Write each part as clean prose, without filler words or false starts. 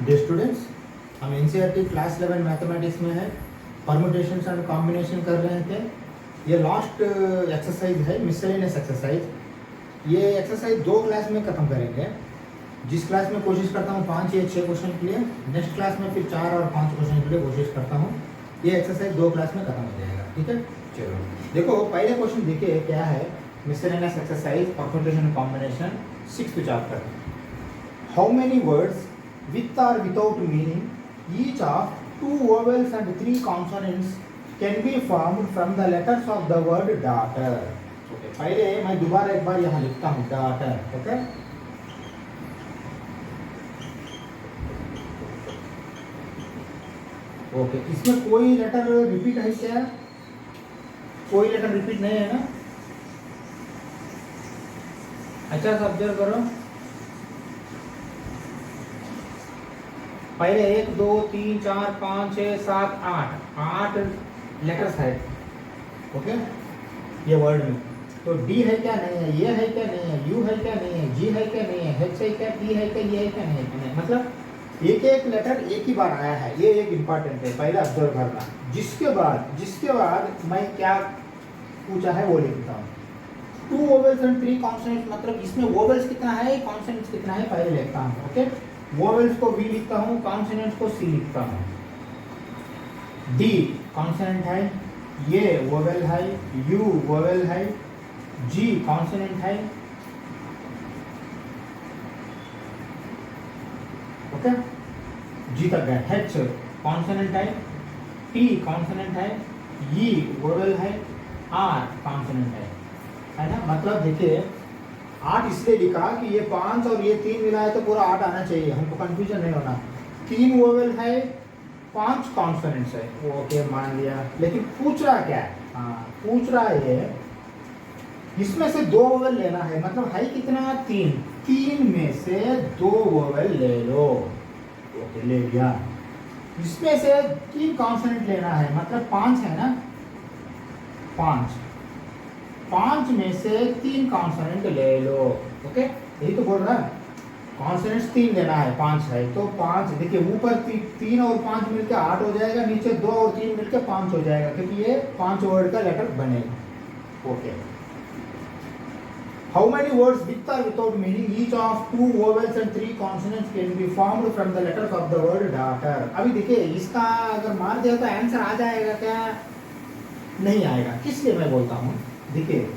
Day students, हम NCERT class 11 mathematics में है, परमुटेशंस एंड कॉम्बिनेशन कर रहे थे। ये लास्ट एक्सरसाइज है, मिसलेनियस एक्सरसाइज। ये एक्सरसाइज 2 क्लास में खत्म करेंगे। जिस क्लास में कोशिश करता हूँ 5 या 6 क्वेश्चन के लिए, नेक्स्ट क्लास में फिर 4 और 5 क्वेश्चन के लिए कोशिश करता हूँ। ये एक्सरसाइज 2 क्लास में खत्म हो जाएगा, ठीक है। चलो देखो, पहले क्वेश्चन देखिए क्या है। Miscellaneous exercise permutation combination 6th chapter. How many words with or without meaning, each of 2 vowels and 3 consonants can be formed from the letters of the word daughter. Okay, पहले मैं दोबारा एक बार यहाँ लिखता हूँ daughter, okay? ओके, इसमें कोई letter repeat है क्या? कोई लेटर रिपीट नहीं है ना? अच्छा से ऑब्जर्व करो। पहले 1 2 3 4 5 6 7 8 लेटर्स है, ओके। ये वर्ड में तो डी है क्या नहीं है, ये है क्या नहीं है, यू है क्या नहीं है, जी है क्या नहीं है, एच है क्या, टी है क्या, ये है क्या नहीं है। मतलब एक एक लेटर एक ही बार आया है, ये एक इम्पॉर्टेंट है, पहले ऑब्जर्व करना। जिसके बाद मैं क्या पूछा है वो लिखता हूँ। 2 वोवेल्स एंड 3 कॉन्सोनेंट्स, मतलब इसमें वोवेल्स कितना है, कॉन्सोनेंट्स कितना है, पहले लिखता हूँ, ओके। वोवेल्स को वी लिखता हूँ, कॉन्सोनेंट्स को सी लिखता हूँ। डी कॉन्सोनेंट है, ये वोवेल है, यू वोवेल है, जी कॉन्सोनेंट है, ओके। जी तक गए। एच कॉन्सोनेंट है, टी कॉन्सोनेंट है, ई वोवेल है, आर कॉन्सोनेंट है ना। मतलब देखिए 8 इसलिए लिखा कि ये 5 और ये 3 मिला है तो पूरा 8 आना चाहिए, हमको कंफ्यूजन नहीं होना। 3 वोवेल है, 5 कॉन्सोनेंट्स है, ओके मान लिया। लेकिन पूछ रहा क्या है? हाँ, पूछ रहा है इसमें से 2 वोवेल लेना है, मतलब है कितना? 3 में से 2 वोवेल ले लो, ओके ले लिया। इसमें से 3 कॉन्सोनेंट लेना है, मतलब 5 है ना, 5 में से 3 कॉन्सोनेंट ले लो, ओके। यही तो बोल रहा है, कॉन्सोनेंट्स 3 लेना है, 5 है तो 5। देखिए ऊपर 3 और 5 मिलकर 8 हो जाएगा, नीचे 2 और 3 मिलकर 5 हो जाएगा, क्योंकि ये 5 वर्ड का लेटर बनेगा, okay. How many words with or without meaning each of 2 vowels and 3 consonants can be formed from the letters of the word daughter. अभी देखिए इसका अगर मार दिया तो आंसर आ जाएगा क्या? नहीं आएगा। किस लिए मैं बोलता हूँ, देखिए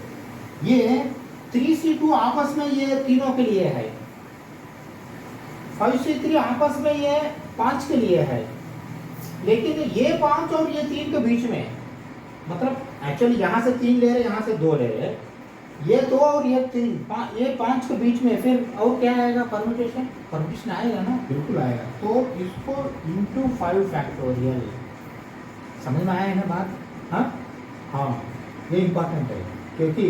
ये 3C2 आपस में ये तीनों के लिए है, 5C3 आपस में ये 5 के लिए है, लेकिन ये 5 और ये 3 के बीच में, मतलब एक्चुअली यहाँ से 3 ले रहे, यहाँ से 2 ले रहे, ये 2 और ये 3, ये 5 के बीच में फिर और क्या आएगा? परमुटेशन आएगा ना, बिल्कुल आएगा। तो इसको इंटू 5 फैक्टोरियल, समझ में आया है ना बात? हाँ, ये इम्पोर्टेंट है, क्योंकि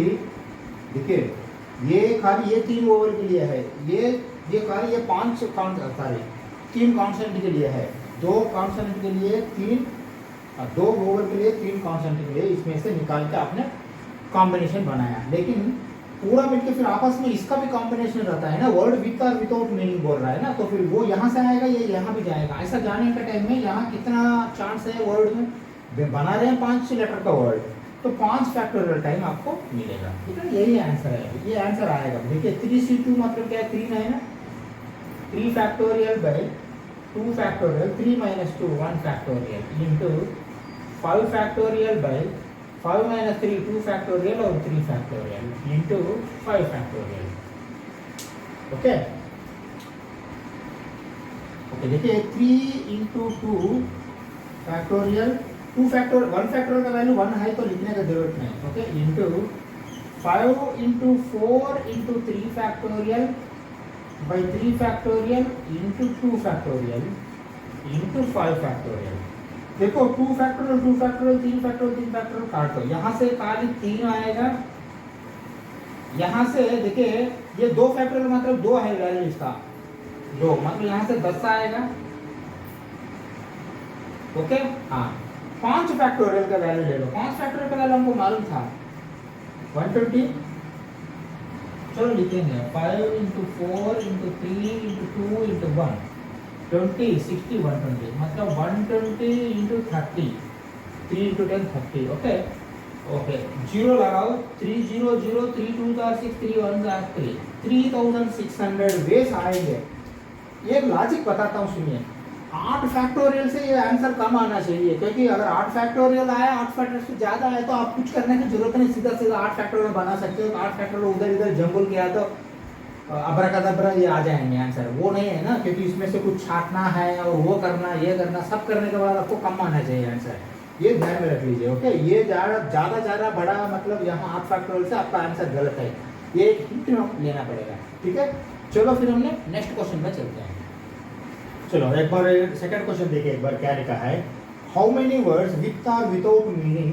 देखिए ये खाली ये 3 ओवर के लिए है, ये खाली ये 3 कॉन्सेंट के लिए है, 2 कॉन्सेंट के लिए 3, 2 ओवर के लिए 3 कॉन्सेंट के लिए, इसमें से निकाल के आपने कॉम्बिनेशन बनाया। लेकिन पूरा मिलकर फिर आपस में इसका भी कॉम्बिनेशन रहता है ना, word with or without meaning बोल रहा है ना, तो फिर वो यहाँ से आएगा, ये यहाँ भी जाएगा। ऐसा जाने के टाइम में यहाँ कितना चांस है वर्ड में? बना रहे हैं 5 लेटर का वर्ड, तो 5 फैक्टोरियल टाइम आपको मिलेगा, ठीक है। यही आंसर है, ये आंसर आएगा। देखिए 3C2 मतलब क्या है? 3 है ना, 3 factorial by 2 factorial, 3 - 2 1 factorial into 5 factorial by 5 - 3 2 factorial और 3 फैक्टोरियल इंटू 5 फैक्टोरियल, ओके। देखिए 3 इंटू 2 फैक्टोरियल, 2 फैक्टोरियल, 1 फैक्टोरियल का वैल्यू 1 है तो लिखने का जरूरत नहीं, okay. Into 5 into 4 into 3 factorial by 3 factorial into 2 factorial into 5 factorial. देखो 2 फैक्टोरियल 2 फैक्टोरियल 3 फैक्टोरियल 3 फैक्टोरियल काट दो, यहाँ से खाली 3 आएगा, यहाँ से देखिए ये 2 फैक्टोरियल मतलब 2 है वैल्यू इसका, 2 मतलब यहाँ से 10 आएगा, ओके। हाँ, 5 फैक्टोरियल का वैल्यू ले लो, 5 फैक्टोरियल का वैल्यू हमको मालूम था 120। चलो लिखेंगे 5 इंटू 4 इंटू 3 इंटू 2 इंटू 1, 20, 60, 120 मतलब 120 into 30, 3 into 10 30. Okay okay, zero लगाओ. 3 0 0, 3 2 6, 3 1 3, 3600 वेस आएंगे. एक लॉजिक बताता हूँ सुनिए. 8 फैक्टोरियल से ये आंसर कम आना चाहिए, क्योंकि अगर 8 फैक्टोरियल आया, 8 फैक्टोरियल से ज़्यादा आए तो आप कुछ करने की जरूरत नहीं, सीधा सीधा 8 फैक्टोरियल बना सकते हो. तो 8 फैक्टोरियल उधर इधर जंबल किया तो अब्राकदब्रा ये आ जाएंगे आंसर. वो नहीं है ना, क्योंकि इसमें से कुछ छाटना है और वो करना, ये करना, सब करने के बाद आपको कम आना चाहिए आंसर. ये ध्यान में रख लीजिए. ओके, ये ज़्यादा बड़ा मतलब यहाँ 8 फैक्टोरियल से आपका आंसर गलत है. ये एक हिंट लेना पड़ेगा. ठीक है, चलो फिर हमने नेक्स्ट क्वेश्चन में चलते हैं. चलो एक बार सेकंड क्वेश्चन देखिए, एक बार क्या लिखा है. How many words with or without meaning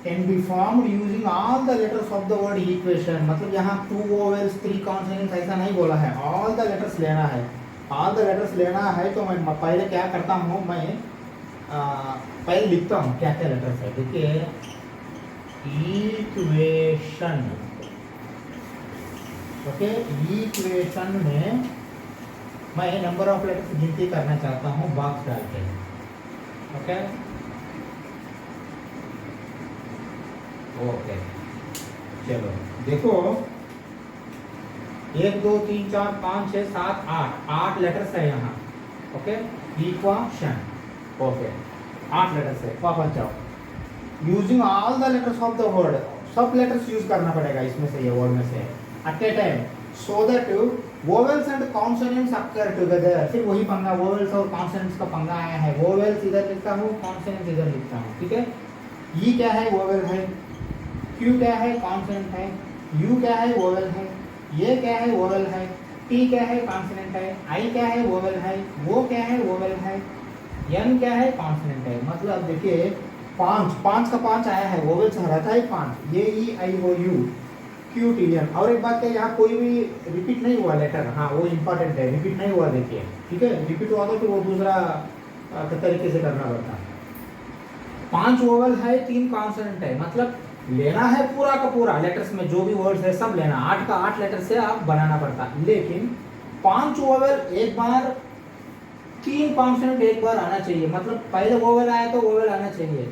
can be formed using all the letters of the word equation. मतलब यहाँ 2 वोवेल्स 3 कॉन्सोनेंट्स ऐसा नहीं बोला है, ऑल द लेटर्स लेना है. ऑल द लेटर्स लेना है तो मैं पहले क्या करता हूँ, मैं पहले लिखता हूँ क्या क्या लेटर्स है. देखिए, इक्वेशन. ओके, इक्वेशन में मैं नंबर ऑफ लेटर्स गिनती करना चाहता हूँ बॉक्स डाल के. ओके ओके, चलो देखो, 1 2 3 4 5 6 7 8 लेटर्स है यहाँ. Okay, equation. ओके, 8 लेटर्स है. वापस जाओ. Using all the letters of the word, सब लेटर्स यूज करना पड़ेगा इसमें से, ये वर्ड में से at a time, so that vowels and consonants occur together. फिर वही पंगा, वोवेल्स और कॉन्सोनेंट्स का पंगा आया है. वोवेल्स इधर लिखता हूँ, कॉन्सोनेंट्स इधर लिखता हूँ. ठीक है, ई क्या है, वोवेल है. क्यू क्या है, कॉन्सोनेंट है. यू क्या है, वोवेल है. ये क्या है, वोवेल है. टी क्या है, कॉन्सोनेंट है. आई क्या है, वोवेल है. वो क्या है, वोवेल है. एन क्या है, कॉन्सोनेंट है. मतलब देखिए, 5 का 5 आया है, वोवेल्स रहता है 5. ये ई आई ओ यू क्यू टी एन. और एक बात है, यहाँ कोई भी रिपीट नहीं हुआ लेटर. हाँ, वो इंपॉर्टेंट है, रिपीट नहीं हुआ. देखिए, ठीक है, रिपीट हुआ तो वो दूसरा तरीके से करना पड़ता. 5 वोवेल है, 3 कॉन्सोनेंट है. मतलब लेना है पूरा का पूरा लेटर्स में जो भी वर्ड्स है सब लेना. 8 का 8 लेटर से आप बनाना पड़ता. लेकिन 5 वोवेल एक बार, 3 कॉन्सोनेंट एक बार आना चाहिए. मतलब पहले वोवेल आया तो वोवेल आना चाहिए,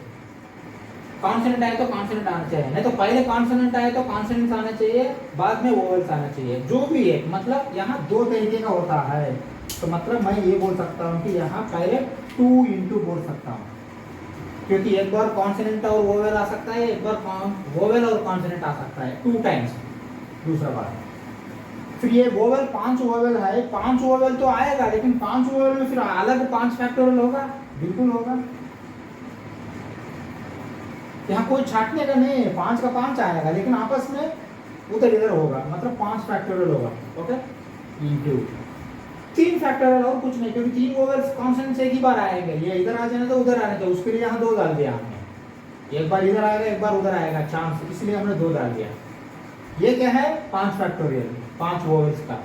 कॉन्सोनेंट आया तो कॉन्सोनेंट आना चाहिए. नहीं तो पहले कॉन्सोनेंट आया तो कॉन्सोनेंट्स आना चाहिए, बाद में वोवेल्स आना चाहिए. जो भी है, मतलब यहाँ 2 तरीके का होता है. तो मतलब मैं ये बोल सकता हूँ कि यहाँ पहले 2 इंटू बोल सकता हूँ, क्योंकि एक बार कॉन्सोनेंट और वोवेल आ सकता है, एक बार वोवेल और कॉन्सोनेंट आ सकता है 2 टाइम्स. दूसरा बात, फिर ये वोवेल 5 वोवेल है, 5 वोवेल तो आएगा, लेकिन 5 वोवेल में फिर अलग 5 फैक्टोरियल होगा. बिल्कुल होगा. यहाँ कोई छाटने का नहीं है, 5 का 5 आएगा, लेकिन आपस में उधर इधर होगा. मतलब 5 फैक्टोरियल होगा. ओके, इंटू 3 फैक्टोरियल और कुछ नहीं, क्योंकि 3 वोवेल्स कॉन्सोनेंट्स एक ही बार आएंगे. ये इधर आ जाने तो उधर आने तो, उसके लिए यहाँ 2 डाल दिया हमने. एक बार इधर आएगा, एक बार उधर आएगा चांस, इसलिए हमने 2 डाल दिया. ये क्या है, 5 फैक्टोरियल, 5 वोवेल्स का,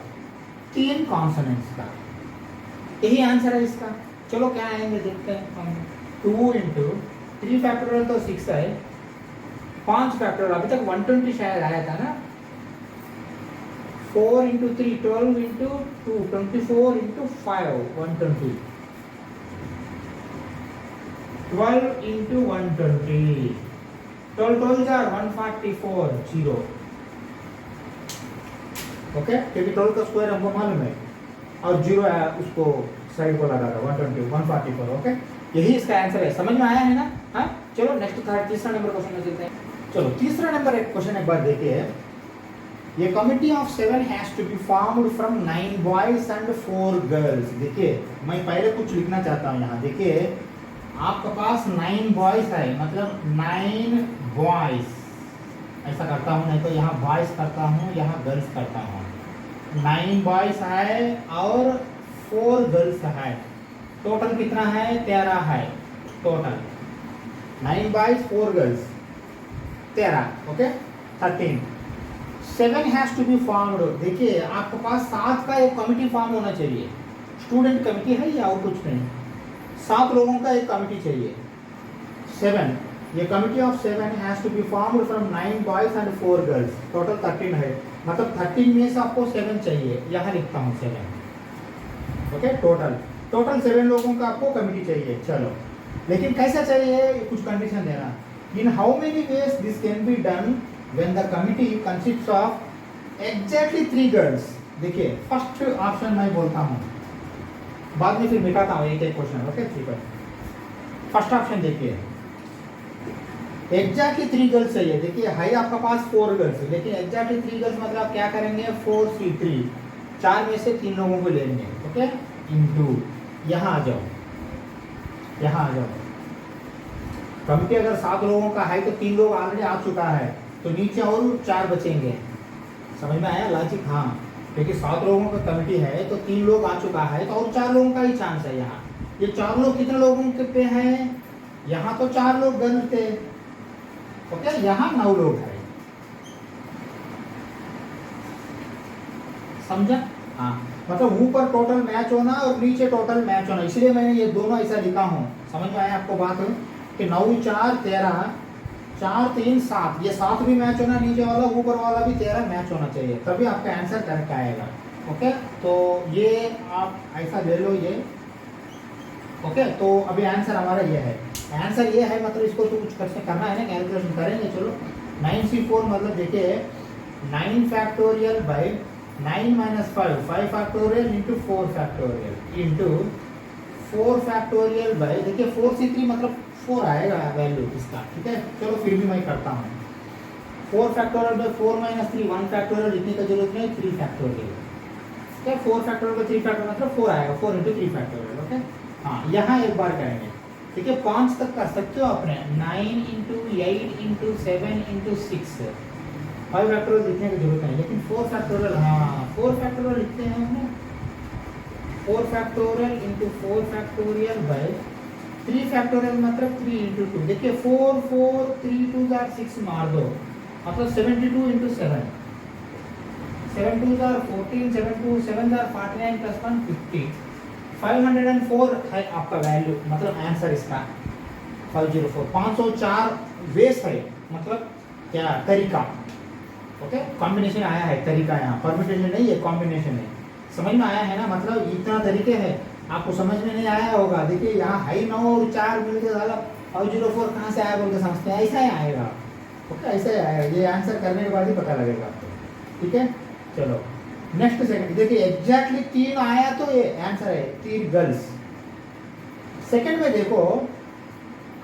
3 कॉन्सोनेंट्स का. यही आंसर है इसका. चलो क्या आएंगे देखते हैं. 2 इंटू 3 फैक्टोरियल तो 6 है, 5 फैक्टोरियल अभी तक 120 शायद आया था ना. 4 into 3 12 into 2 24 into 5 120. 12 into 120, 12 12 144 0. Okay, क्योंकि 12 का स्क्वायर हमको मालूम है और 0 है, उसको साइड को लगा था. 120 144. ओके, यही इसका आंसर है. समझ में आया है ना. हाँ, चलो नेक्स्ट तीसरा नंबर क्वेश्चन में चलते हैं. चलो तीसरा नंबर एक क्वेश्चन एक बार देखिए. ये committee of 7 has to be formed from 9 boys and 4 girls. देखिए, मैं पहले कुछ लिखना चाहता हूँ यहाँ. देखिए, आपके पास 9 बॉयज है, मतलब 9 बॉयज ऐसा करता हूँ, नहीं तो यहाँ बॉयज करता हूँ, यहाँ गर्ल्स करता हूँ. 9 बॉयज है और 4 गर्ल्स है. टोटल कितना है, 13 है total. 9 boys 4 girls 13. Okay, 13. 7 has to be formed. देखिए, आपके पास 7 का एक कमिटी फॉर्म होना चाहिए. स्टूडेंट कमिटी है या और कुछ नहीं, 7 लोगों का एक कमिटी चाहिए. 7, ये committee of 7 has to be formed from 9 boys and 4 girls. Total 13 है, मतलब 13 में से आपको 7 चाहिए. यहाँ लिखता हूँ 7. ओके, टोटल टोटल 7 लोगों का आपको कमिटी चाहिए। चलो, लेकिन कैसा चाहिए, कुछ कंडीशन देना। In how many ways this can be done when the committee consists of exactly 3 girls. देखिए फर्स्ट ऑप्शन मैं बोलता हूँ, बाद में फिर मिटाता हूँ एक एक क्वेश्चन। ओके ठीक है, फर्स्ट ऑप्शन देखिए, एग्जैक्टली 3 गर्ल्स चाहिए। देखिए है आपका पास 4 गर्ल्स, लेकिन एग्जैक्टली 3 गर्ल्स मतलब आप क्या करेंगे, 4C3, 4 में से 3 लोगों को लेंगे। ओके, इनटू यहाँ आ जाओ, यहाँ आ जाओ। कमिटी अगर 7 लोगों का है तो 3 लोग ऑलरेडी आ चुका है, तो नीचे और 4 बचेंगे। समझ में आया लॉजिक? हाँ, क्योंकि 7 लोगों का कमिटी है तो 3 लोग आ चुका है, तो और 4 लोगों का ही चांस है यहाँ। ये 4 लोग कितने लोगों के पे हैं, यहाँ तो 4 लोग गर्ल्स थे। ओके, यहाँ 9 लोग हैं। समझा? हाँ, मतलब ऊपर टोटल मैच होना और नीचे टोटल मैच होना, इसलिए मैंने ये दोनों ऐसा लिखा हूँ। समझ में आया आपको बात कि 9 4 13, 4 3 7, ये 7 भी मैच होना, नीचे वाला ऊपर वाला भी 13 मैच होना चाहिए, तभी आपका आंसर करेक्ट आएगा। ओके, तो ये आप ऐसा ले लो ये। ओके, तो अभी आंसर हमारा ये है, आंसर ये है, मतलब इसको तो कुछ करना है ना, कैलकुलेशन करेंगे। चलो 9C4 मतलब देखिए 9 factorial by 9 minus 5, 5 factorial into 4 factorial into 4 factorial by, देखिए 4C3 मतलब 4 आएगा वैल्यू इसका। ठीक है, चलो फिर भी मैं करता हूँ। 4 फैक्टोरियल बाई 4 माइनस 3, 1 फैक्टोरियल लिखने का जरूरत नहीं, 3 फैक्टोरियल। ठीक है, 4 फैक्टोरियल बाई 3 फैक्टोरियल मतलब 4 आएगा, 4 इंटू 3 फैक्टोरियल। ओके, हाँ यहाँ एक बार करेंगे। ठीक है, 5 तक कर सकते हो आपने, 9 इंटू 8 इंटू 7 इंटू 6, 5 फैक्टोरियल लिखने की जरूरत नहीं, लेकिन 4 फैक्टोरियल, हाँ 4 फैक्टोरियल लिखते हैं हमने, 4 factorial into 4 factorial by 3 factorial मतलब 3 इंटू 2। देखिए 4 4 3 2 6 मार दो, मतलब 72 इंटू 7, 7 2 14, 7 2 7 49 प्लस 1 50, 504 है आपका वैल्यू, मतलब आंसर इसका 504। 504 वेस है, मतलब क्या तरीका। ओके, कॉम्बिनेशन आया है, तरीका यहाँ परम्यूटेशन नहीं है, कॉम्बिनेशन है। समझ में आया है ना, मतलब इतना तरीके है, आपको समझ में नहीं आया होगा। देखिए यहाँ हाई 9 और 4 मिलकर ज़्यादा 504 कहाँ से आया बोल के समझते हैं, ऐसा ही आएगा। ओके, ऐसा ही आएगा, ये आंसर करने के बाद ही पता लगेगा आपको। ठीक है, चलो नेक्स्ट सेकंड देखिए, एग्जैक्टली 3 आया तो ये आंसर है, 3 गर्ल्स। सेकंड में देखो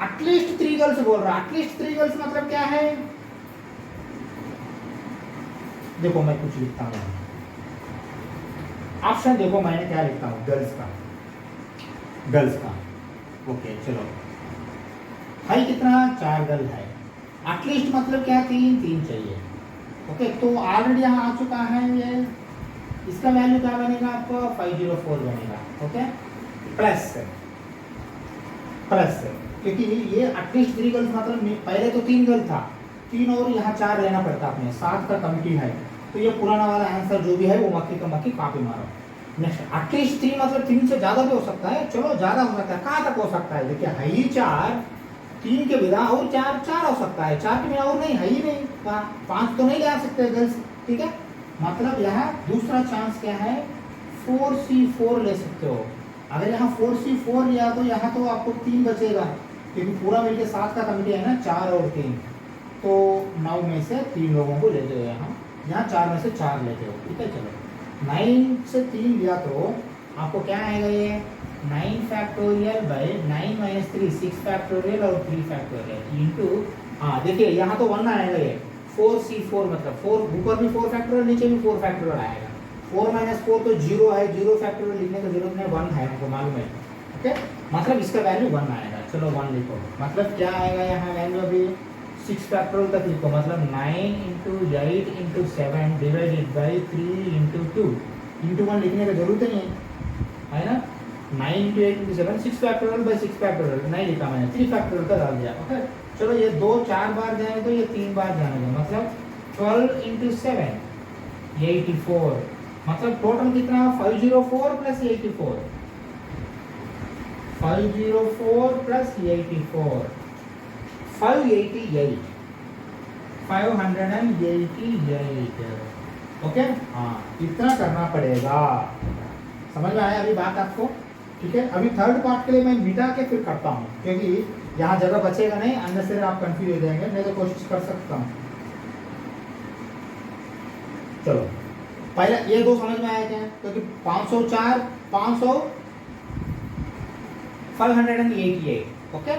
एटलीस्ट 3 गर्ल्स बोल रहा है, एटलीस्ट 3 गर्ल्स मतलब क्या है, देखो मैं कुछ लिखता हूँ ऑप्शन, देखो मैंने क्या लिखता हूँ, गर्ल्स का, गर्ल्स का। ओके चलो, है कितना, 4 गर्ल है, एटलीस्ट मतलब क्या, 3 चाहिए। ओके, तो ऑलरेडी यहाँ आ चुका है ये, इसका वैल्यू क्या बनेगा आपको, 504 बनेगा। ओके, प्लस प्लस, क्योंकि ये एटलीस्ट 3 गर्ल्स मतलब पहले तो 3 गर्ल था, 3 और यहाँ 4 लेना पड़ता अपने, 7 का कमिटी है, तो ये पुराना वाला आंसर जो भी है वो मक्की का मक्की कॉपी मारो। नेक्स्ट, एटलीस्ट 3 मतलब 3 से ज़्यादा भी हो सकता है, चलो ज़्यादा हो सकता है, कहाँ तक हो सकता है, देखिए है ही 4, 3 के बिना और 4 हो सकता है, 4 के बिना और नहीं, है ही नहीं, 5 तो नहीं ले आ सकते गर्ल्स। ठीक है, मतलब यहाँ दूसरा चांस क्या है, 4C4 ले सकते हो। अगर यहाँ 4C4 लिया तो यहाँ तो आपको 3 बचेगा, क्योंकि पूरा मिलकर 7 का कमिटी है ना, 4 और 3, तो 9 में से 3 लोगों को लेते हो, यहाँ 4 में से 4 लेते हो। ठीक है, चलो 9 से 3 लिया तो आपको क्या आएगा, ये 9 फैक्टोरियल बाई 9 माइनस 3, 6 फैक्टोरियल और 3 फैक्टोरियल इंटू, हाँ देखिए यहाँ तो 1 आएगा, ये 4C4 मतलब 4, ऊपर भी 4 फैक्टोरियल नीचे भी 4 फैक्टोरियल आएगा, 4 माइनस 4 तो 0 है, 0 फैक्टोरियल लिखने की जरूरत नहीं, 1 है, हमको मालूम है। ओके, मतलब इसका वैल्यू 1 आएगा, चलो 1 लिखो, मतलब क्या आएगा यहाँ वैल्यू, अभी 6 फैक्टोरियल तक लिखो, मतलब 9 into 8 into 7 divided by 3 into 2 into 1 लिखने की जरूरत नहीं है ना, 9 into 8 into 7, 6 factorial by 6 factorial नहीं लिखा मैंने, 3 फैक्टोरियल का डाल दिया। ओके, चलो ये 2 4 बार जाने दो, ये 3 बार जाने दो, मतलब 12 इंटू 7 84, मतलब टोटल कितना, 504 प्लस 84, 504 प्लस 84, 588, 588। ओके, हाँ इतना करना पड़ेगा। समझ में आया अभी बात आपको? ठीक है, अभी थर्ड पार्ट के लिए मैं मिटा के फिर करता हूँ, क्योंकि यहाँ जगह बचेगा नहीं, अननेसेसरी आप कंफ्यूज हो जाएंगे। मैं तो कोशिश कर सकता हूँ। चलो पहले ये दो समझ में आया क्या, क्योंकि 504 500 588 ओके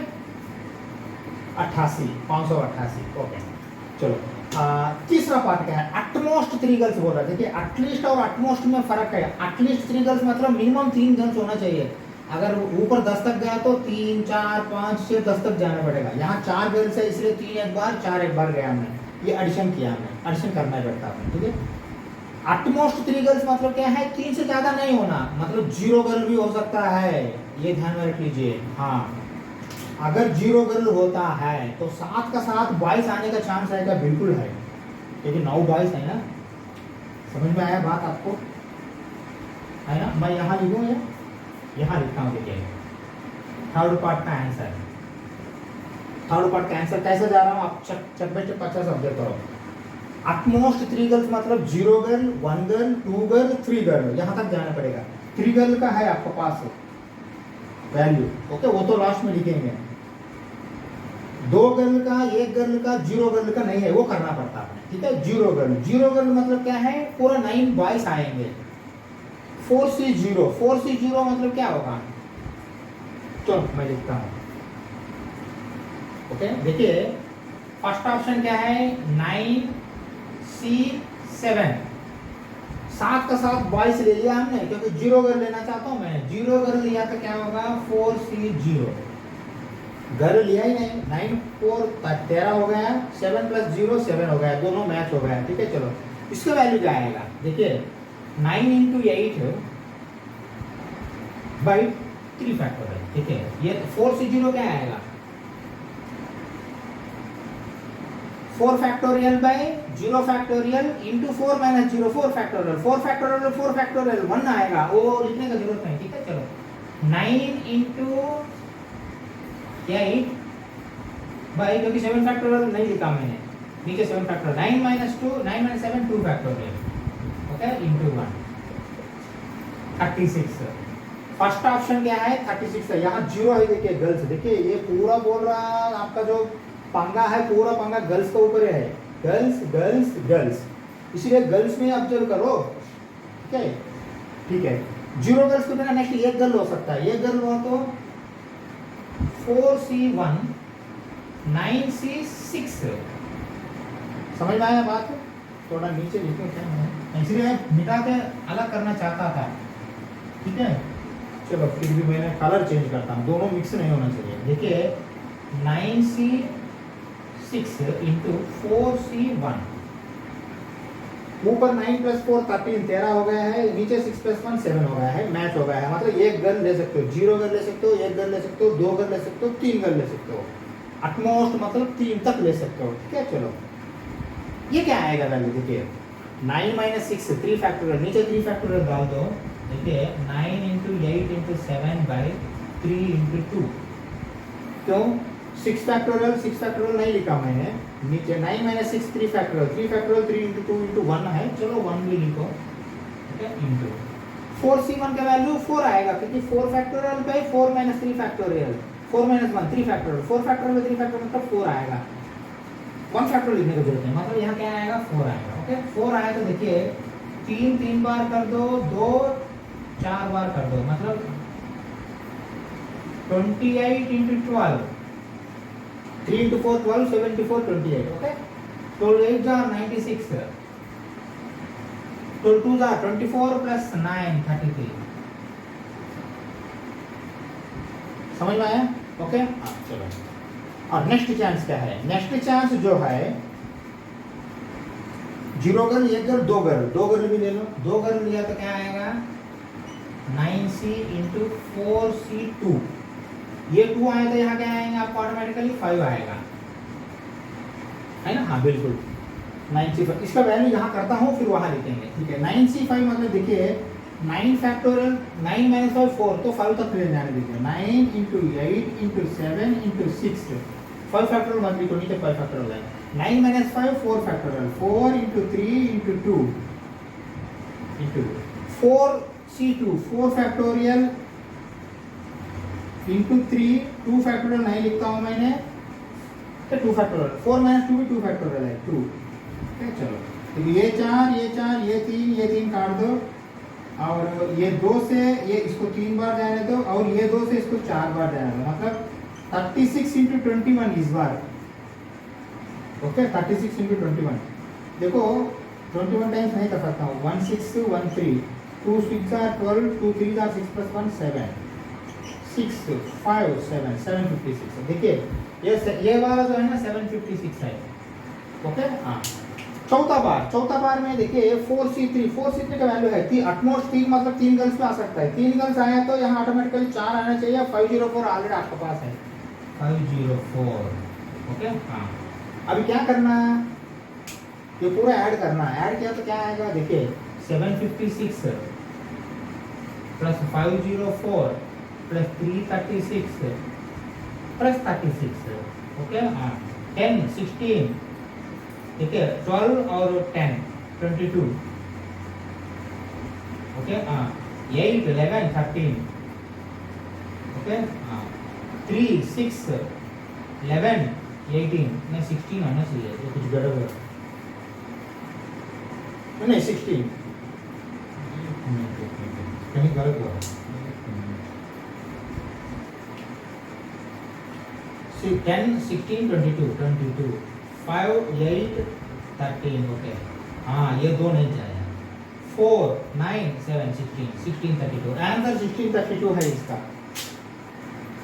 88 588 ओके। चलो तीसरा पार्ट क्या है, एटमोस्ट 3 गर्ल्स बोल रहा है। देखिए एटलीस्ट और एटमोस्ट में फर्क है। एटलीस्ट 3 गर्ल्स मतलब मिनिमम 3 गर्ल्स होना चाहिए। अगर ऊपर 10 तक गया तो 3 4 5 6 10 तक जाना पड़ेगा। यहाँ 4 गर्ल्स है इसलिए 3 एक बार 4 एक बार गया हमने, ये एडिशन किया हमने, एडिशन करना पड़ता है। ठीक है, एटमोस्ट 3 गर्ल्स मतलब क्या है, 3 से ज्यादा नहीं होना, मतलब 0 गर्ल भी हो सकता है, ये ध्यान में रख लीजिए। हाँ अगर 0 गर्ल होता है तो 7 का 7 22 आने का चांस है क्या, बिल्कुल है, क्योंकि 9 22 है ना। समझ में आया बात आपको, है ना। मैं यहाँ लिखूँ या यहाँ लिखता हूँ। देखिए थर्ड पार्ट का आंसर, थर्ड पार्ट का आंसर कैसे जा रहा हूँ आप चक बाई चक 50 ऑब्जर्व करो। एटमोस्ट 3 गर्ल्स मतलब 0 गर्ल 1 गर्ल 2 गर्ल 3 गर्ल, यहाँ तक जाना पड़ेगा। 3 गर्ल का है आपके पास वैल्यू, ओके, वो तो लास्ट में लिखेंगे। 2 गर्ल का 1 गर्ल का 0 गर्ल का नहीं है, वो करना पड़ता है। ठीक है, 0 गर्ल मतलब क्या है, पूरा 9 22 आएंगे। 4C0 मतलब क्या होगा, चलो मैं लिखता हूँ। ओके देखिए फर्स्ट ऑप्शन क्या है, 9C7, 7 का 7 22 ले लिया हमने, क्योंकि 0 गर्ल लेना चाहता हूँ मैं। 0 गर्ल लिया तो क्या होगा, 4C0, गर्ल लिया ही नहीं, 9 4 13 हो गया, 7 + 0 7 हो गया, दोनों मैच हो गया। ठीक है, चलो इसका वैल्यू क्या आएगा, देखिए 9 × 8 बाई 3 फैक्टोरियल। ठीक है, ये 4C0 क्या आएगा, 4 factorial by 0 factorial into 4 - 0 4 factorial. 4 factorial 1 आएगा, वो लिखने का जरूरत नहीं। ठीक है, चलो 9 × 8 बाई, क्योंकि 7 फैक्टोरियल नहीं लिखा मैंने, नीचे 7 factorial, 9 - 2 9 - 7 2 factorial, okay, into 1 36। First option क्या है, 36 है। यहाँ 0 है, देखिए गर्ल्स, देखिए ये पूरा बोल रहा है आपका जो पंगा है, पूरा पंगा गर्ल्स के ऊपर है, गर्ल्स गर्ल्स गर्ल्स, इसीलिए गर्ल्स में ऑब्जर्व करो। ठीक है, ठीक है, 0 गर्ल्स के बिना नेक्स्ट 1 गर्ल हो सकता है। 1 गर्ल हुआ तो 4C1 9C6। समझ में आया बात, थोड़ा नीचे लिखो क्या है, इसलिए मिटा के अलग करना चाहता था। ठीक है, चलो फिर भी मैंने कलर चेंज करता हूँ, दोनों मिक्स नहीं होना चाहिए। देखिए 9C6 इंटू 4C1, ऊपर 9 + 4 13 हो गया है, नीचे 6 + 1 7 हो गया है, मैच हो गया है। मतलब 1 गर्ल ले सकते हो, 0 गर्ल ले सकते हो, 1 गर्ल ले सकते हो, 2 गर्ल ले सकते हो, 3 गर्ल ले सकते हो, एटमोस्ट मतलब 3 तक ले सकते हो। ठीक है, चलो ये क्या आएगा वैल्यू, देखिए 9 - 6 3 फैक्टोरियल, नीचे 3 फैक्टोरियल डाल दो। देखिए 9 × 8 × 7 बाई 3 × 2, क्यों 6 फैक्टोरियल नहीं लिखा मैंने, नीचे 9 - 6 3 फैक्टोरियल 3 × 2 × 1 है, चलो 1 भी लिखो। ठीक है, इंटू 4C1 का वैल्यू 4 आएगा, क्योंकि 4 factorial by 4 - 3 factorial, 4 - 1 3 factorial, 4 factorial 3 factorial मतलब 4 आएगा। 1 फैक्टोरियल लिखने की जरूरत है, मतलब यहाँ क्या आएगा 4 आएगा। ओके 4 आया तो देखिए 3 बार कर दो, 2 4 बार कर दो, मतलब 28 × 12, 3 × 4 12 74 28। ओके, 12 8 96, 12 2 24 + 9 33। समझ में आया, ओके। चलो और नेक्स्ट चांस क्या है, नेक्स्ट चांस जो है 0 गर्ल 1 गर्ल 2 गर्ल, 2 गर्ल भी ले लो, 2 गर्ल लिया तो क्या आएगा 9C × 4C2, ये 2 आए तो यहाँ क्या आएगा आपको ऑटोमेटिकली 5 आएगा, है ना। हाँ बिल्कुल 9C5, इसका वैल्यू यहाँ करता हूँ फिर वहाँ लिखेंगे। ठीक है, 9C5 मतलब देखिए 9 फैक्टोरियल 9 - 5 4, तो 5 तक ले जाने दीजिए। 9 × 8 × 7 × 6, 5 फैक्टोरियल मत लिखो, नीचे 5 फैक्टोरियल है। 9 - 5 4 factorial, 4 × 3 × 2 × 4C2 4 factorial into 3 2 factorial नहीं लिखता हूँ मैंने, तो 2 फैक्टोरियल 4 माइनस 2 भी 2 फैक्टोरियल है, ट्रू। चलो तो ये 4 ये 4 ये 3 काट दो, और ये 2 से ये इसको 3 बार जाने दो, और ये 2 से इसको 4 बार जाने दो, मतलब 36 इंटू 21 इस बार। ओके 36 इंटू 21, देखो 21 टाइम्स नहीं कर सकता हूँ, 1 6 1 3 2 6 are 12 2 3 are 6 plus 1 7 6 5 7 756। देखिए ये वाला जो है ना 756 है। ओके हाँ, चौथा बार में देखिए 4C3 का वैल्यू है एटमोस्ट 3, मतलब 3 गर्ल्स पे आ सकता है, 3 गर्ल्स आया तो यहाँ ऑटोमेटिकली 4 आना चाहिए। 504 ऑलरेडी आपके पास है, 504। ओके हाँ, अभी क्या करना है, ये पूरा ऐड करना है। ऐड किया तो क्या आएगा, देखिए 756 प्लस 504 प्लस 336 प्लस 36। ओके हाँ, 10 16, ठीक है 12 और 10 22। ओके हाँ, 8 11 13। ओके हाँ, 3 6 11 18 नहीं 16 आना चाहिए, ये कुछ गड़बड़ है, नहीं 16 कहीं गलत हुआ। 10 16 22 22 5 8 13। ओके हाँ, ये 2 नहीं जाएगा। 4 9 7 16 16 32, आंसर 1632 है इसका,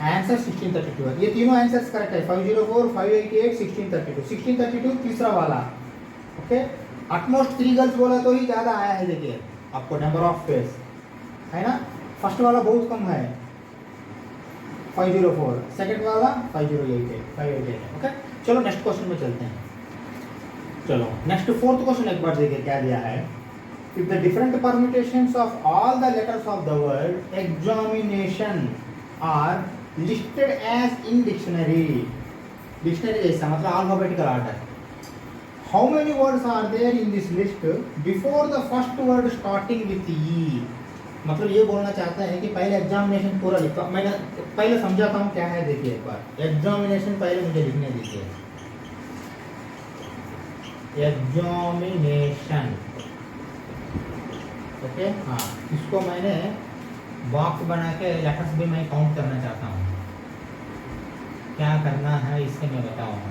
आंसर 1632 है। ये तीनों आंसर्स करेक्ट है, 504 588 1632 1632 तीसरा वाला। ओके एटमोस्ट 3 गर्ल्स बोला तो ही ज़्यादा आया है, देखिए आपको नंबर ऑफ फेस है ना, फर्स्ट वाला बहुत कम है 504, सेकंड वाला 588। ओके चलो नेक्स्ट क्वेश्चन में चलते हैं। चलो नेक्स्ट फोर्थ क्वेश्चन एक बार देखिए क्या दिया है। If the different permutations of all the letters of the word examination are listed as in dictionary, dictionary जैसा मतलब alphabetical order, how many words are there in this list before the first word starting with E. मतलब ये बोलना चाहता है कि पहले examination पूरा लिखा, मैंने पहले समझाता हूँ क्या है, देखिए एक बार एग्जामिनेशन पहले मुझे लिखने दीजिए। एग्जामिनेशन ओके हाँ, इसको मैंने बॉक्स बना के लेटर्स भी मैं काउंट करना चाहता हूँ, क्या करना है इससे मैं बताऊँगा।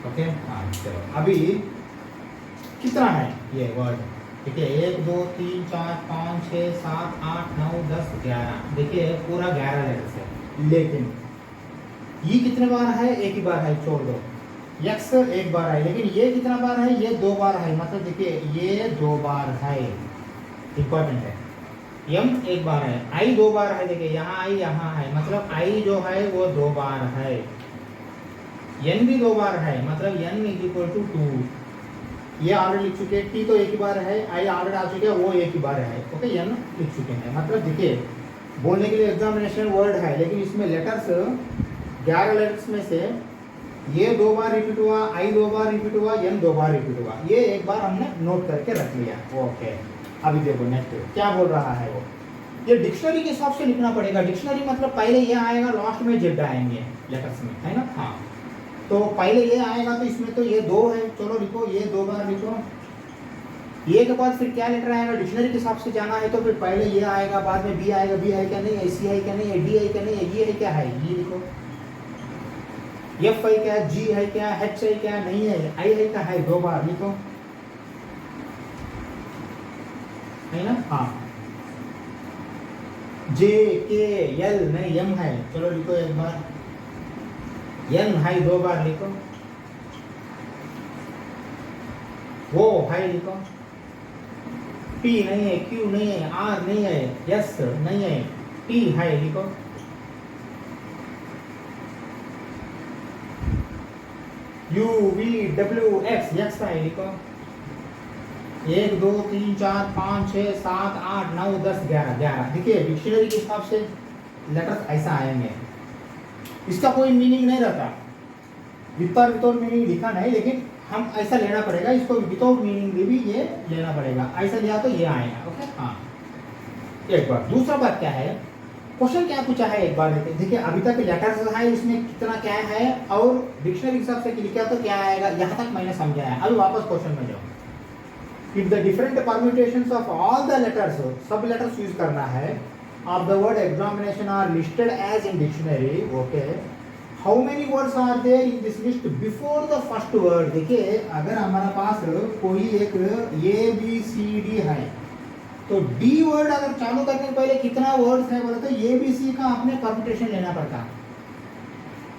ओके हाँ चलो, अभी कितना है ये वर्ड, ठीक है 1 2 3 4 5 6 7 8 9 10 11, देखिए पूरा 11 लेटर्स है। लेकिन ये कितने बार है, एक ही बार है, छोड़ दो। एक्स एक बार है, लेकिन ये कितना बार है, ये 2 बार है, मतलब देखिए ये 2 बार है, इंपॉर्टेंट है। एम एक बार है, आई 2 बार है, देखिए यहाँ आई यहाँ है, मतलब आई जो है वो 2 बार है। एन भी 2 बार है, मतलब एन इज इक्वल टू 2, ये ऑलरेडी लिख चुके हैं। टी तो एक ही बार है, आई ऑलरेडी आ चुके हैं, वो एक ही बार है। ओके एन लिख चुके हैं, मतलब देखिए बोलने के लिए एग्जामिनेशन वर्ड है, लेकिन इसमें लेटर्स 11 लेटर्स में से ये 2 बार रिपीट हुआ, आई 2 बार रिपीट हुआ, एन 2 बार रिपीट हुआ, ये एक बार हमने नोट करके रख लिया। ओके अभी देखो नेक्स्ट क्या बोल रहा है वो, ये डिक्शनरी के हिसाब से लिखना पड़ेगा। डिक्शनरी मतलब पहले ये आएगा, लास्ट में जेड आएंगे लेटर्स में, है ना। हाँ तो पहले ये आएगा, तो इसमें तो ये 2 है, चलो लिखो ये 2 बार लिखो। ये के बाद फिर क्या लेटर आएगा, डिक्शनरी के हिसाब से जाना है तो फिर पहले ये आएगा, बाद में बी आएगा, बी है क्या नहीं है, सी है क्या नहीं है, डी है क्या नहीं है, ये है क्या है, ये लिखो। एफ है क्या, जी है क्या, एच है क्या नहीं है, आई है क्या है, 2 बार लिखो, है ना। हाँ जे के एल नहीं, एम है, चलो लिखो एक बार, एन है 2 बार लिखो, वो है लिखो, पी नहीं है, क्यू नहीं है, आर नहीं है, एस नहीं है, टी है लिखो, you V W x x है लिखो। 1 2 3 4 5 6 7 8 9 10 11। देखिए डिक्शनरी के हिसाब से लेटर्स ऐसा आएंगे, इसका कोई मीनिंग नहीं रहता, विदाउट मीनिंग लिखा नहीं, लेकिन हम ऐसा लेना पड़ेगा, इसको विदाउट मीनिंग भी ये लेना पड़ेगा, ऐसा लिया तो ये आएगा। ओके हाँ एक बार दूसरा बात क्या है, क्वेश्चन क्या पूछा है एक बार देखिए, अभी तक लेटर्स है उसमें कितना क्या है और डिक्शनरी हिसाब से लिखा तो क्या आएगा, यहाँ तक मैंने समझाया। अभी वापस क्वेश्चन में जाओ। If the different permutations of all the letters, सब लेटर्स यूज करना है, of the word examination are listed as in dictionary, okay, how many words are there in this list before the first word. देखिए अगर हमारा पास कोई एक ABCD है तो D वर्ड अगर चालू करने के पहले कितना वर्ड्स है बोले तो ABC का आपने परम्यूटेशन लेना पड़ता।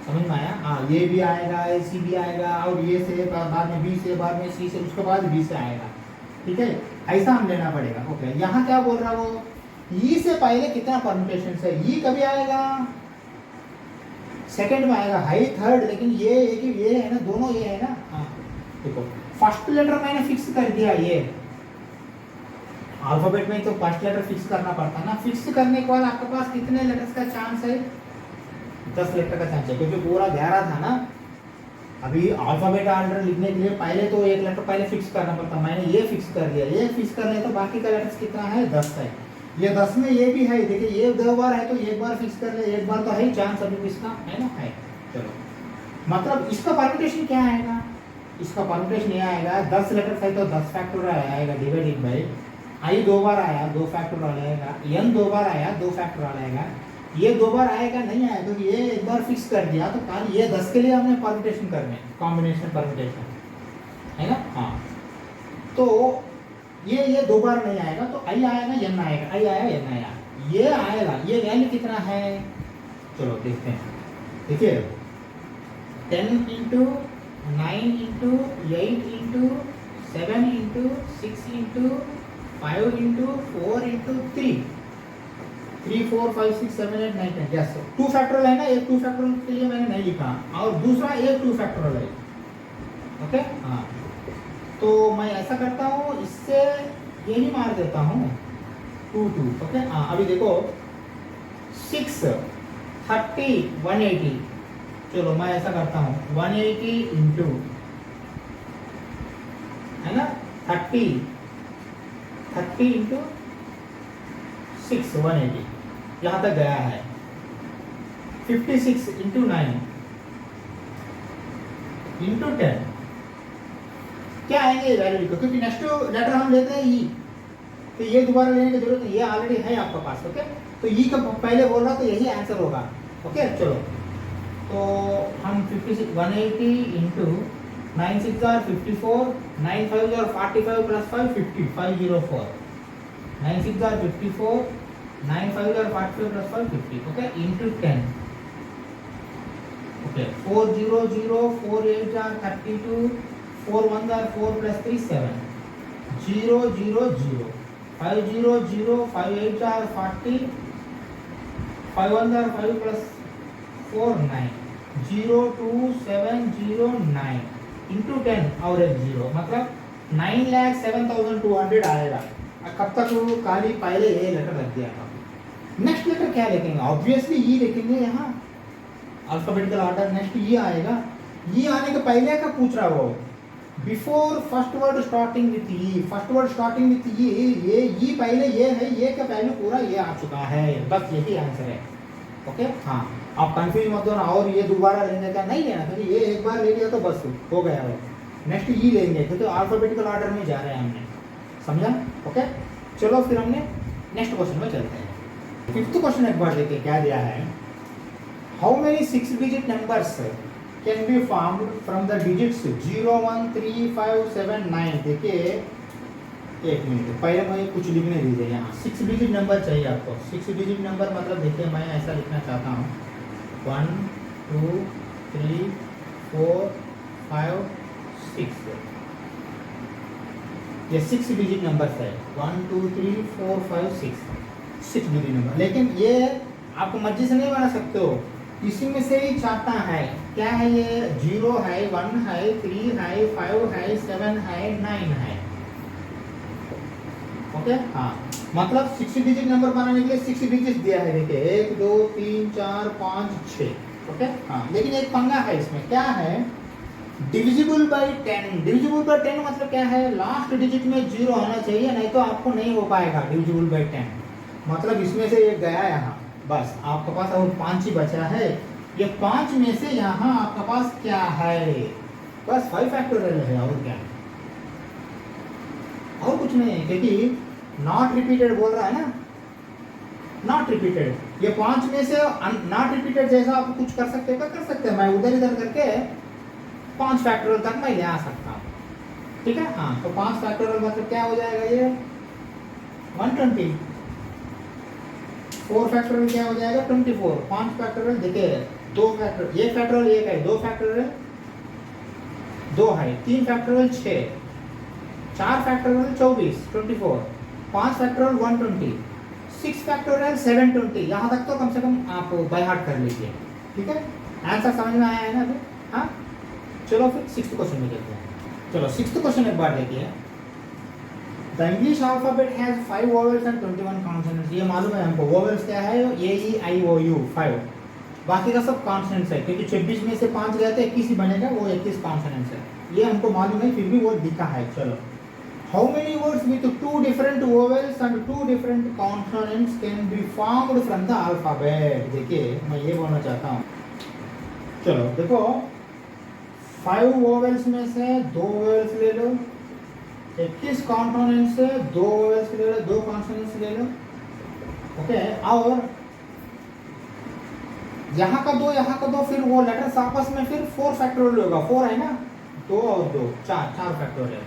समझ में आया? हाँ, A भी आएगा, C भी आएगा और A से बाद में B से, बाद में C से, उसके बाद B से आएगा। ठीक है, ऐसा हम लेना पड़ेगा। ओके, यहाँ क्या बोल रहा वो, E से पहले कितना परम्यूटेशन है, E कभी आएगा, सेकंड में आएगा, हाई थर्ड, लेकिन ये एक ही ये है ना, दोनों ये है ना। हाँ देखो, फर्स्ट लेटर मैंने फिक्स कर दिया, ये अल्फाबेट में तो फर्स्ट लेटर फिक्स करना पड़ता ना। फिक्स करने के बाद आपके पास कितने लेटर्स का चांस है, 10 लेटर का चांस है, क्योंकि पूरा 11 था ना। अभी अल्फाबेट ऑर्डर लिखने के लिए पहले तो एक लेटर पहले फिक्स करना पड़ता, मैंने ये फिक्स कर दिया, ये फिक्स कर लिया तो बाकी का लेटर्स कितना है, 10 है। ये 10 में ये भी है, देखिए ये 2 बार है तो एक बार फिक्स कर ले, एक बार तो है चांस अभी इसका, है ना, है। चलो, मतलब इसका परम्यूटेशन क्या आएगा, इसका परम्यूटेशन ये आएगा, 10 लेटर्स है तो 10 फैक्टोरियल आएगा, डिवाइडेड बाय आई 2 बार आया 2 फैक्टोरियल आएगा, n 2 बार आया 2 फैक्टोरियल आएगा, ये 2 बार आएगा नहीं आएगा, तो ये एक बार फिक्स कर दिया तो कल ये 10 के लिए हमने परम्यूटेशन करने, कॉम्बिनेशन परम्यूटेशन, है ना। हाँ, तो ये 2 बार नहीं आएगा तो आई आएगा n आएगा, आई आया n आया, ये आएगा, ये वैल्यू कितना है, चलो देखते हैं। देखिए 10 into 9 into 8 into 7 into 6 into 5 into 4 into 3 4 5 6 7 8 9 10, yes 2 factorial है ना, एक 2 फैक्टोरियल के लिए मैंने नहीं लिखा और दूसरा एक 2 फैक्टोरियल है। ओके, हाँ, तो मैं ऐसा करता हूँ, इससे यही मार देता हूँ 2 2। ओके, हाँ, अभी देखो 6 30 180, चलो मैं ऐसा करता हूँ 180 इंटू, है ना, 30 इंटू 6 180, यहाँ तक गया है। 56 इंटू 9 इंटू 10, क्या आएंगे वैल्यू लिखो, क्योंकि नेक्स्ट लेटर हम लेते हैं ई, तो ये दोबारा लेने की जरूरत नहीं, ये ऑलरेडी है आपके पास। ओके, तो ई का पहले बोल रहा तो यही आंसर होगा। ओके, चलो तो हम 56 180 into 9 6 are 54, 9 5 are 45 plus 5 50 504, 9 6 are 54, 9 5 are 45 plus 5 50, okay, into 10, okay, 4 0 0 4 8 are 32, 4 1 are 4 plus 3 7, 0 0 0 5 0 0 5 8 are 40, 5 1 are 5 plus 4 9, 0 2 7 0 9 into 10 और एक 0, मतलब 9,07,200 आएगा। कब तक वो खाली पहले ये लेटर रख दिया था। नेक्स्ट लेटर क्या लिखेंगे, ऑब्वियसली ई लिखेंगे यहाँ, अल्फाबेटिकल ऑर्डर, नेक्स्ट ई आएगा। ई आने के पहले का पूछ रहा वो, before first word starting with E, first word starting with E, ये ई पहले ये है, ये का वैल्यू पूरा ये आ चुका है, बस यही आंसर है। ओके, हाँ, आप कंफ्यूज मत होना और ये दोबारा लेने का नहीं लेना, क्योंकि ये एक बार ले लिया तो बस हो गया है। नेक्स्ट ई लेंगे क्योंकि अल्फाबेटिकल ऑर्डर में जा रहे हैं हमने, समझा। ओके, चलो फिर हमने नेक्स्ट क्वेश्चन में चलते हैं। फिफ्थ क्वेश्चन एक बार देखिए क्या दिया है, how many 6 digit numbers can be formed from the digits 0 1 3 5 7 9। देखिए एक मिनट, पहले मैं कुछ लिखने दीजिए यहाँ। 6 डिजिट नंबर चाहिए आपको, 6 डिजिट नंबर मतलब देखिए मैं ऐसा लिखना चाहता हूँ 1 2 3 4 5 6, ये 6 डिजिट नंबर है, 1 2 3 4 5 6 डिजिट नंबर। लेकिन ये आप मर्जी से नहीं बना सकते हो, इसी में से ही चाहता है। क्या है ये, 0 है, 1 है, 3 है, 5 है, 7 है, 9 है। ओके, हाँ, मतलब 6 डिजिट नंबर बनाने के लिए 6 डिजिट दिया है। देखिए 1 2 3 4 5 6। ओके, हाँ, लेकिन एक पंगा है इसमें, क्या है, डिविजिबल बाय 10। डिविजिबल बाय 10 मतलब क्या है, लास्ट डिजिट में 0 होना चाहिए, नहीं तो आपको नहीं हो पाएगा डिविजिबल बाय 10। मतलब इसमें से एक गया यहाँ, बस आपके पास और 5 ही बचा है। ये 5 में से यहाँ आपके पास क्या है, बस 5 फैक्टोरियल है, और क्या है, और कुछ नहीं है, क्योंकि नॉट रिपीटेड बोल रहा है ना, नॉट रिपीटेड। ये 5 में से नॉट रिपीटेड जैसा आप कुछ कर सकते हैं, कर सकते हैं, मैं उधर इधर करके 5 फैक्टोरियल तक मैं ले आ सकता हूँ, ठीक है। हाँ, तो 5 फैक्टोरियल मतलब क्या हो जाएगा, ये 120। 4 फैक्टोरियल क्या हो जाएगा, 24। 5 फैक्टोरियल देखिए, 2 फैक्टोरियल, 1 फैक्टोरियल 1 है, 2 फैक्टोरियल 2 है, 3 फैक्टोरियल 6, 4 फैक्टोरियल 24, 24, 5 फैक्टोरियल 120, 6 फैक्टोरियल 720। यहाँ तक तो कम से कम आप बाय हार्ट कर लीजिए, ठीक है। आंसर समझ में आया है ना अभी? हाँ, चलो फिर 6th क्वेश्चन में देखते हैं। चलो 6th क्वेश्चन एक बार देखिए। The English alphabet has 5 vowels and 21 consonants. ये मालूम है हमको, वोवेल्स क्या है, ए ई आई ओ यू 5, बाकी का सब कॉन्सोनेंट्स है, क्योंकि 26 में से 5 गए तो 21 ही बनेगा, वो 21 कॉन्सोनेंट्स है, ये हमको मालूम है, फिर भी वो दिखा है। चलो, how many words with 2 different vowels and 2 different consonants can be formed from the alphabet. देखिए मैं ये बोलना चाहता हूँ, चलो देखो, 5 वोवेल्स में से 2 वोवेल्स ले लो, 21 कॉन्सोनेंट से 2 वोवेल्स ले लो, 2 कॉन्सोनेंट्स ले लो, ओके। और यहाँ का 2, यहाँ का 2, फिर वो लेटर्स आपस में फिर 4 फैक्टोरियल होगा, 4 है ना, 2 और 2 4 फैक्टोरियल।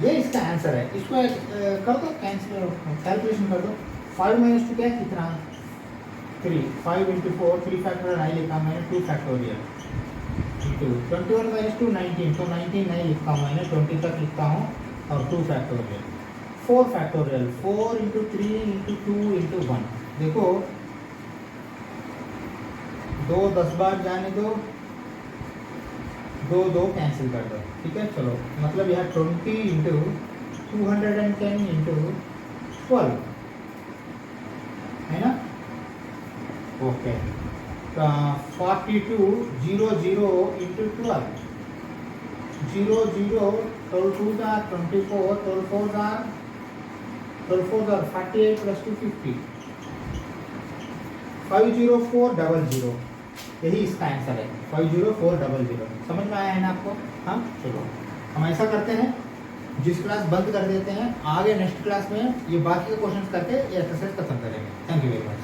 ये इसका आंसर है। इसको कर दो, कैलकुलेशन कर दो। 5 माइनस 2 क्या है, कितना, 3, 5 इंटू 4, 3 फैक्टोरियल नहीं लिखा मैंने, 2 फैक्टोरियल इंटू 21 माइनस 2 19, तो 19 नहीं लिखता हूँ मैंने, 20 तक लिखता हूँ, और 2 factorial, 4 factorial, 4 into 3 into 2 into 1। देखो 2 10 बार जाने दो, 2 कैंसिल कर दो, ठीक है। चलो मतलब यह 20 इंटू 210 इंटू 12 है ना, okay. 42 0 0 into 12, 0 0, 12 2 are 24, 12 4 are 48 plus 2 50, 50400। यही इसका आंसर है, 50400। समझ में आया है ना आपको? हाँ, चलो हम ऐसा करते हैं, जिस क्लास बंद कर देते हैं, आगे नेक्स्ट क्लास में ये बाकी के क्वेश्चंस करके ये एक्सरसाइज खत्म करेंगे। Thank you very much.